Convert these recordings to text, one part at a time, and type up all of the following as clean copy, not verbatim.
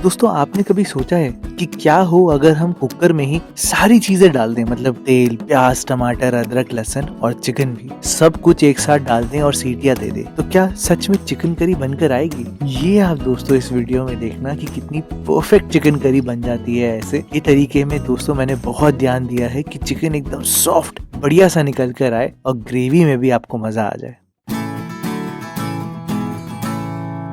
दोस्तों आपने कभी सोचा है कि क्या हो अगर हम कुकर में ही सारी चीजें डाल दें, मतलब तेल, प्याज, टमाटर, अदरक, लहसुन और चिकन भी सब कुछ एक साथ डाल दें और सीटियां दे दें, तो क्या सच में चिकन करी बनकर आएगी? ये आप दोस्तों इस वीडियो में देखना कि कितनी परफेक्ट चिकन करी बन जाती है। ऐसे ये तरीके में दोस्तों मैंने बहुत ध्यान दिया है कि चिकन एकदम सॉफ्ट बढ़िया सा निकल कर आए और ग्रेवी में भी आपको मजा आ जाए।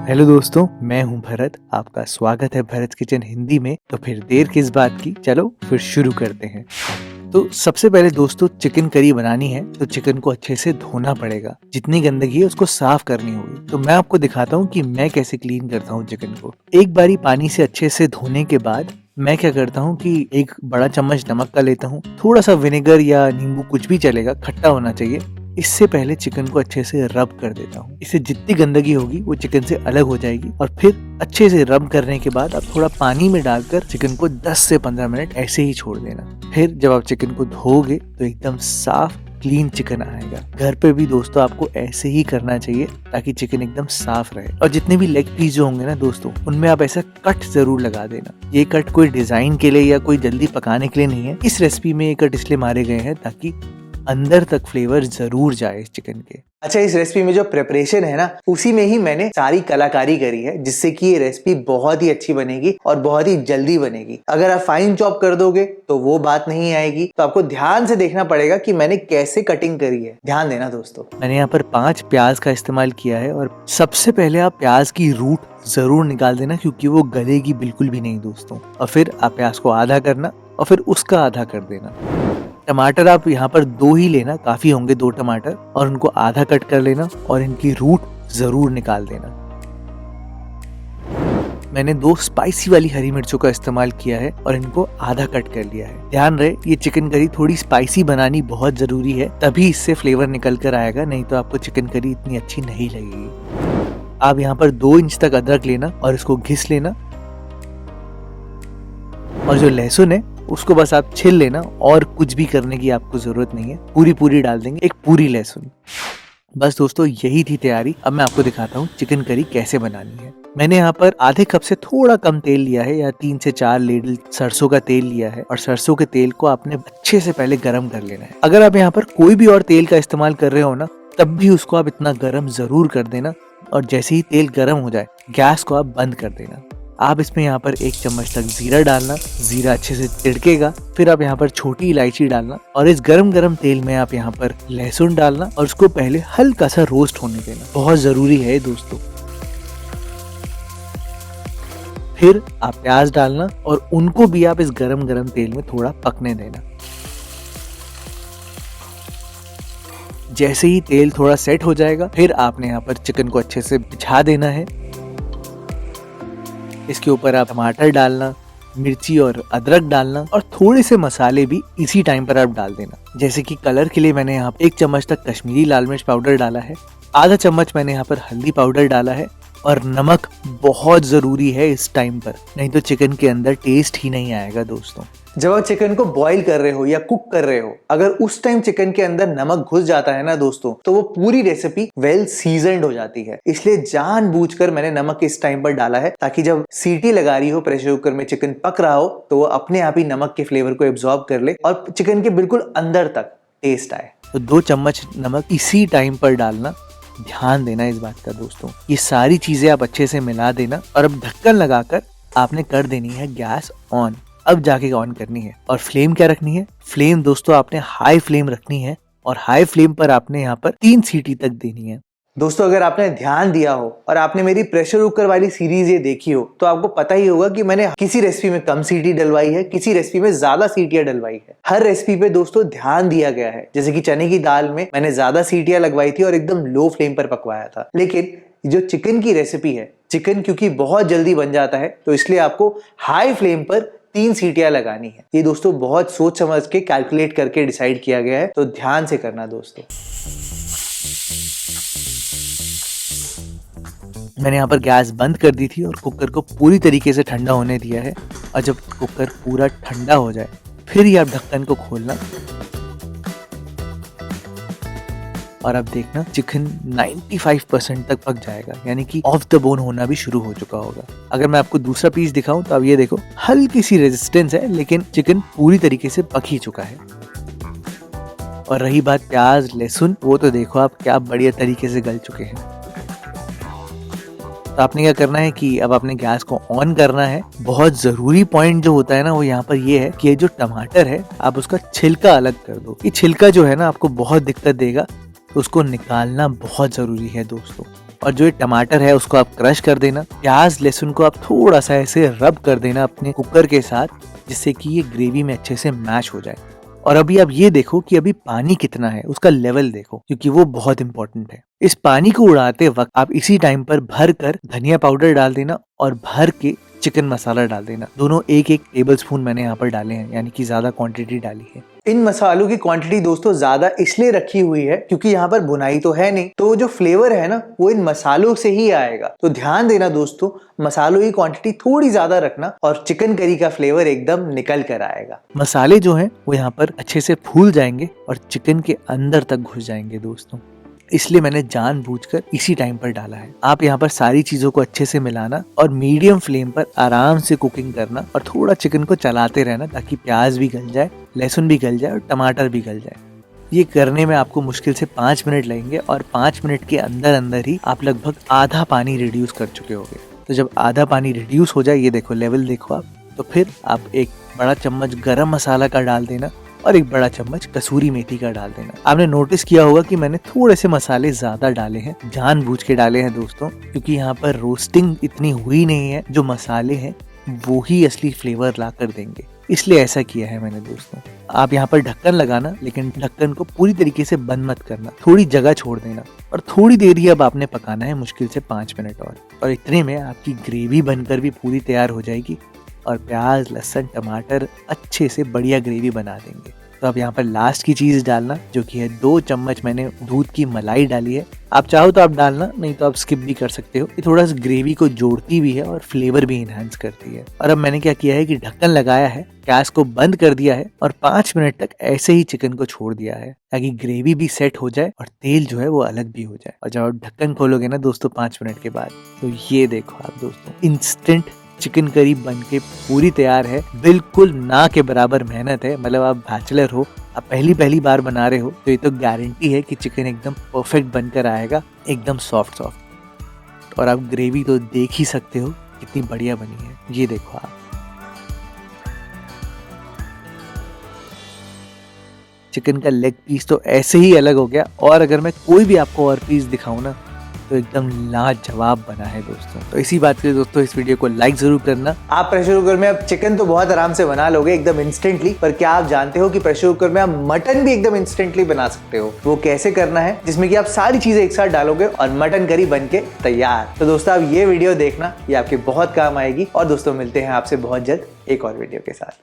हेलो दोस्तों, मैं हूं भरत, आपका स्वागत है भरत किचन हिंदी में। तो फिर देर किस बात की, चलो फिर शुरू करते हैं। तो सबसे पहले दोस्तों चिकन करी बनानी है तो चिकन को अच्छे से धोना पड़ेगा, जितनी गंदगी है उसको साफ करनी होगी। तो मैं आपको दिखाता हूँ कि मैं कैसे क्लीन करता हूँ चिकन को। एक बारी पानी से अच्छे से धोने के बाद मैं क्या करता हूँ कि एक बड़ा चम्मच नमक का लेता हूँ, थोड़ा सा विनेगर या नींबू कुछ भी चलेगा, खट्टा होना चाहिए। इससे पहले चिकन को अच्छे से रब कर देता हूँ। इससे जितनी गंदगी होगी वो चिकन से अलग हो जाएगी। और फिर अच्छे से रब करने के बाद आप थोड़ा पानी में डालकर चिकन को 10 से 15 मिनट ऐसे ही छोड़ देना। फिर जब आप चिकन को धोओगे तो एकदम साफ क्लीन चिकन आएगा। घर पे भी दोस्तों आपको ऐसे ही करना चाहिए ताकि चिकन एकदम साफ रहे। और जितने भी लेग पीस जो होंगे ना दोस्तों, उनमें आप ऐसा कट जरूर लगा देना। ये कट कोई डिजाइन के लिए या कोई जल्दी पकाने के लिए नहीं है। इस रेसिपी में ये कट इसलिए मारे गए हैं ताकि अंदर तक फ्लेवर जरूर जाए इस चिकन के। अच्छा, इस रेसिपी में जो प्रिपरेशन है ना, उसी में ही मैंने सारी कलाकारी करी है, जिससे कि ये रेसिपी बहुत ही अच्छी बनेगी और बहुत ही जल्दी बनेगी। अगर आप फाइन चॉप कर दोगे तो वो बात नहीं आएगी। तो आपको ध्यान से देखना पड़ेगा कि मैंने कैसे कटिंग करी है। ध्यान देना दोस्तों। मैंने यहाँ पर 5 प्याज का इस्तेमाल किया है। और सबसे पहले आप प्याज की रूट जरूर निकाल देना, क्योंकि वो गलेगी बिल्कुल भी नहीं दोस्तों। और फिर आप प्याज को आधा करना और फिर उसका आधा कर देना। टमाटर आप यहाँ पर 2 ही लेना, काफी होंगे 2 टमाटर, और उनको आधा कट कर लेना और इनकी रूट जरूर निकाल देना। मैंने 2 स्पाइसी वाली हरी मिर्चों का इस्तेमाल किया है और इनको आधा कट कर लिया है। ध्यान रहे ये चिकन करी थोड़ी स्पाइसी बनानी बहुत जरूरी है, तभी इससे फ्लेवर निकल कर आएगा, नहीं तो आपको चिकन करी इतनी अच्छी नहीं लगेगी। आप यहाँ पर 2 इंच तक अदरक लेना और इसको घिस लेना। और जो लहसुन है उसको बस आप छिल लेना, और कुछ भी करने की आपको जरूरत नहीं है। पूरी डाल देंगे, एक पूरी लहसुन। बस दोस्तों यही थी तैयारी। अब मैं आपको दिखाता हूँ चिकन करी कैसे बनानी है। मैंने यहाँ पर आधे कप से थोड़ा कम तेल लिया है, या 3 से 4 लीडल सरसों का तेल लिया है। और सरसों के तेल को आपने अच्छे से पहले गर्म कर लेना है। अगर आप यहाँ पर कोई भी और तेल का इस्तेमाल कर रहे हो ना, तब भी उसको आप इतना गर्म जरूर कर देना। और जैसे ही तेल गर्म हो जाए, गैस को आप बंद कर देना। आप इसमें यहाँ पर 1 चम्मच तक जीरा डालना। जीरा अच्छे से तिड़केगा, फिर आप यहाँ पर छोटी इलायची डालना। और इस गरम तेल में आप यहाँ पर लहसुन डालना और उसको पहले हल्का सा रोस्ट होने देना, बहुत जरूरी है दोस्तों। फिर आप प्याज डालना और उनको भी आप इस गरम तेल में थोड़ा पकने देना। जैसे ही तेल थोड़ा सेट हो जाएगा, फिर आपने यहाँ पर चिकन को अच्छे से बिछा देना है। इसके ऊपर आप टमाटर डालना, मिर्ची और अदरक डालना, और थोड़े से मसाले भी इसी टाइम पर आप डाल देना। जैसे कि कलर के लिए मैंने यहाँ 1 चम्मच तक कश्मीरी लाल मिर्च पाउडर डाला है, आधा चम्मच मैंने यहाँ पर हल्दी पाउडर डाला है। और नमक बहुत जरूरी है इस टाइम पर, नहीं तो चिकन के अंदर टेस्ट ही नहीं आएगा दोस्तों। जब आप चिकन को बॉईल कर रहे हो या कुक कर रहे हो, अगर उस टाइम चिकन के अंदर नमक घुस जाता है ना दोस्तों, तो वो पूरी रेसिपी वेल सीजन्ड हो जाती है। इसलिए जानबूझकर मैंने नमक इस टाइम पर डाला है, ताकि जब सीटी लगा रही हो प्रेशर कुकर में, चिकन पक रहा हो, तो वो अपने आप ही नमक के फ्लेवर को एब्जॉर्ब कर ले और चिकन के बिल्कुल अंदर तक टेस्ट आए। तो 2 चम्मच नमक इसी टाइम पर डालना। ध्यान देना इस बात का दोस्तों। ये सारी चीजें आप अच्छे से मिला देना और अब ढक्कन लगाकर आपने कर देनी है गैस ऑन। अब जाके ऑन करनी है। और फ्लेम क्या रखनी है? फ्लेम दोस्तों आपने हाई फ्लेम रखनी है, और हाई फ्लेम पर आपने यहाँ पर 3 सीटी तक देनी है। दोस्तों अगर आपने ध्यान दिया हो और आपने मेरी प्रेशर कुकर वाली सीरीज ये देखी हो, तो आपको पता ही होगा कि मैंने किसी रेसिपी में कम सीटी डलवाई है, किसी रेसिपी में ज्यादा सीटियां डलवाई है। हर रेसिपी पे दोस्तों ध्यान दिया गया है। जैसे कि चने की दाल में मैंने ज्यादा सीटियां लगवाई थी और एकदम लो फ्लेम पर पकवाया था। लेकिन जो चिकन की रेसिपी है, चिकन क्योंकि बहुत जल्दी बन जाता है, तो इसलिए आपको हाई फ्लेम पर 3 सीटियां लगानी है। ये दोस्तों बहुत सोच समझ के कैलकुलेट करके डिसाइड किया गया है, तो ध्यान से करना दोस्तों। मैंने यहाँ पर गैस बंद कर दी थी और कुकर को पूरी तरीके से ठंडा होने दिया है। और जब कुकर पूरा ठंडा हो जाए, फिर ही आप ढक्कन को खोलना। और अब देखना चिकन 95% तक पक जाएगा, यानी कि ऑफ द बोन होना भी शुरू हो चुका होगा। अगर मैं आपको दूसरा पीस दिखाऊं तो अब ये देखो हल्की सी रेजिस्टेंस है, लेकिन चिकन पूरी तरीके से पक ही चुका है। और रही बात प्याज लहसुन, वो तो देखो आप क्या बढ़िया तरीके से गल चुके हैं। तो आपने क्या करना है कि अब आपने गैस को ऑन करना है। बहुत जरूरी पॉइंट जो होता है ना वो यहाँ पर ये है कि ये जो टमाटर है आप उसका छिलका अलग कर दो। ये छिलका जो है ना आपको बहुत दिक्कत देगा, तो उसको निकालना बहुत जरूरी है दोस्तों। और जो ये टमाटर है उसको आप क्रश कर देना। प्याज लहसुन को आप थोड़ा सा ऐसे रब कर देना अपने कुकर के साथ, जिससे कि ये ग्रेवी में अच्छे से मैश हो जाए। और अभी आप ये देखो कि अभी पानी कितना है, उसका लेवल देखो, क्योंकि वो बहुत इंपॉर्टेंट है। इस पानी को उड़ाते वक्त आप इसी टाइम पर भर कर धनिया पाउडर डाल देना और भर के चिकन मसाला डाल देना। दोनों एक एक टेबल स्पून मैंने यहाँ पर डाले हैं, यानी कि ज्यादा क्वांटिटी डाली है। इन मसालों की क्वांटिटी दोस्तों ज्यादा इसलिए रखी हुई है क्योंकि यहाँ पर भुनाई तो है नहीं, तो जो फ्लेवर है ना वो इन मसालों से ही आएगा। तो ध्यान देना दोस्तों, मसालों की क्वांटिटी थोड़ी ज्यादा रखना और चिकन करी का फ्लेवर एकदम निकल कर आएगा। मसाले जो हैं वो यहाँ पर अच्छे से फूल जाएंगे और चिकन के अंदर तक घुस जाएंगे दोस्तों, इसलिए मैंने जानबूझकर इसी टाइम पर डाला है। आप यहाँ पर सारी चीजों को अच्छे से मिलाना और मीडियम फ्लेम पर आराम से कुकिंग करना और थोड़ा चिकन को चलाते रहना, ताकि प्याज भी गल जाए, लहसुन भी गल जाए और टमाटर भी गल जाए। ये करने में आपको मुश्किल से 5 मिनट लगेंगे और 5 मिनट के अंदर अंदर ही आप लगभग आधा पानी रिड्यूस कर चुके होंगे। तो जब आधा पानी रिड्यूस हो जाए, ये देखो लेवल देखो आप, तो फिर आप एक बड़ा चम्मच गरम मसाला का डाल देना और एक बड़ा चम्मच कसूरी मेथी का डाल देना। आपने नोटिस किया होगा कि मैंने थोड़े से मसाले ज्यादा डाले हैं, जानबूझ के डाले हैं दोस्तों, क्योंकि यहाँ पर रोस्टिंग इतनी हुई नहीं है। जो मसाले हैं वो ही असली फ्लेवर ला कर देंगे, इसलिए ऐसा किया है मैंने दोस्तों। आप यहाँ पर ढक्कन लगाना, लेकिन ढक्कन को पूरी तरीके से बंद मत करना, थोड़ी जगह छोड़ देना और थोड़ी देर ही अब आपने पकाना है, मुश्किल से 5 मिनट और इतने में आपकी ग्रेवी बनकर भी पूरी तैयार हो जाएगी और प्याज लहसुन टमाटर अच्छे से बढ़िया ग्रेवी बना देंगे। तो अब यहाँ पर लास्ट की चीज डालना, जो कि है 2 चम्मच मैंने दूध की मलाई डाली है। आप चाहो तो आप डालना, नहीं तो आप स्किप भी कर सकते हो। ये थोड़ा सा ग्रेवी को जोड़ती भी है और फ्लेवर भी इनहेंस करती है। और अब मैंने क्या किया है कि ढक्कन लगाया है, गैस को बंद कर दिया है और 5 मिनट तक ऐसे ही चिकन को छोड़ दिया है, ताकि ग्रेवी भी सेट हो जाए और तेल जो है वो अलग भी हो जाए। और जब आप ढक्कन खोलोगे ना दोस्तों 5 मिनट के बाद, तो ये देखो आप दोस्तों, इंस्टेंट चिकन करी बनके पूरी तैयार है। बिल्कुल ना के बराबर मेहनत है। मतलब आप बैचलर हो, आप पहली बार बना रहे हो, तो ये तो गारंटी है कि चिकन एकदम परफेक्ट बनकर आएगा, एकदम सॉफ्ट। और आप ग्रेवी तो देख ही सकते हो कितनी बढ़िया बनी है। ये देखो आप, चिकन का लेग पीस तो ऐसे ही अलग हो गया। और अगर मैं कोई भी आपको और पीस दिखाऊं ना, तो एकदम लाजवाब बना है दोस्तों। तो इसी बात के लिए दोस्तों इस वीडियो को लाइक जरूर करना। आप प्रेशर कुकर में अब चिकन तो बहुत आराम से बना लोगे एकदम इंस्टेंटली, पर क्या आप जानते हो कि प्रेशर कुकर में आप मटन भी एकदम इंस्टेंटली बना सकते हो। वो कैसे करना है, जिसमें कि आप सारी चीजें एक साथ डालोगे और मटन करी बनके तैयार। तो दोस्तों आप ये वीडियो देखना, ये आपके बहुत काम आएगी। और दोस्तों मिलते हैं आपसे बहुत जल्द एक और वीडियो के साथ।